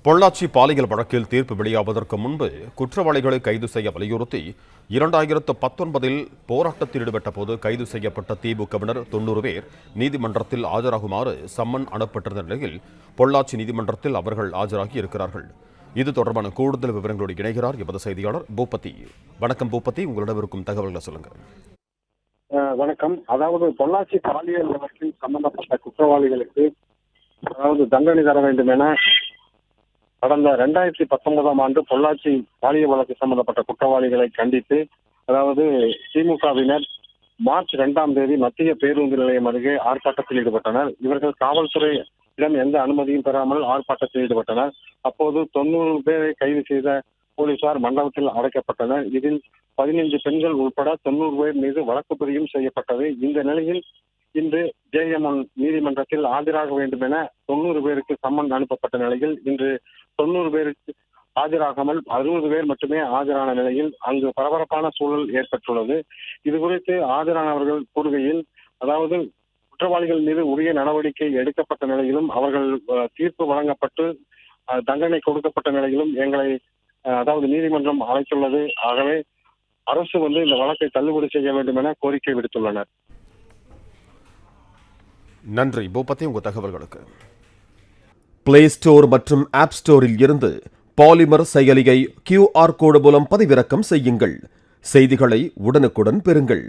பொள்ளாச்சி பாலியல் வழக்கில் தீர்ப்பு வெளியாவதற்கு முன்பு குற்றவாளிகளை கைது செய்ய வலியுறுத்தி 2019 போராட்டத்தில் ஈடுபட்ட போது கைது செய்யப்பட்ட திமுகவினர் 90 பேர் நீதிமன்றத்தில் ஆஜராகுமாறு சம்மன் அனுப்பப்பட்டிருந்த நிலையில் பொள்ளாச்சி நீதிமன்றத்தில் அவர்கள் ஆஜராகி இருக்கிறார்கள். இது தொடர்பான கூடுதல் விவரங்களோடு இணைகிறார் எமது செய்தியாளர் பூபதி. வணக்கம் பூபதி, உங்களிடம் இருக்கும் தகவல்களை சொல்லுங்க. வணக்கம். அதாவது பொள்ளாச்சி பாலியல் வழக்கில் சம்பந்தப்பட்ட குற்றவாளிகளுக்கு தண்டனை தர வேண்டும் என கடந்த 2019 ஆண்டு பொள்ளாச்சி பாலியல் வழக்கு சம்பந்தப்பட்ட குற்றவாளிகளை கண்டித்து திமுகவினர் மார்ச் 2ஆம் தேதி மத்திய பேருந்து நிலையம் அருகே ஆர்ப்பாட்டத்தில் ஈடுபட்டனர். இவர்கள் காவல்துறையிடம் எந்த அனுமதியும் பெறாமல் ஆர்ப்பாட்டத்தில் ஈடுபட்டனர். அப்போது 90 பேரை கைது செய்த போலீசார் மண்டபத்தில் அடைக்கப்பட்டனர். இதில் 15 பெண்கள் உட்பட 90 பேர் மீது வழக்கு பதிவும் செய்யப்பட்டது. இந்த நிலையில் இன்று JMN நீதிமன்றத்தில் ஆஜராக வேண்டும் என 90 பேருக்கு சம்மன் அனுப்பப்பட்ட நிலையில் இன்று 90 பேருக்கு ஆஜராகாமல் 60 பேர் மட்டுமே ஆஜரான நிலையில் அங்கு பரபரப்பான சூழல் ஏற்பட்டுள்ளது. இது குறித்து ஆஜரானவர்கள் கூறுகையில், குற்றவாளிகள் மீது உரிய நடவடிக்கை எடுக்கப்பட்ட நிலையிலும் அவர்கள் தீர்ப்பு வழங்கப்பட்டு தண்டனை கொடுக்கப்பட்ட நிலையிலும் எங்களை நீதிமன்றம் அழைத்துள்ளது. ஆகவே அரசு இந்த வழக்கை தள்ளுபடி செய்ய வேண்டும் என கோரிக்கை விடுத்துள்ளனர். நன்றி பூபதி, உங்க தகவல்களுக்கு. பிளே ஸ்டோர் மற்றும் ஆப் ஸ்டோரில் இருந்து பாலிமர் செயலியை QR கோடு மூலம் பதிவிறக்கம் செய்யுங்கள். செய்திகளை உடனுக்குடன் பெறுங்கள்.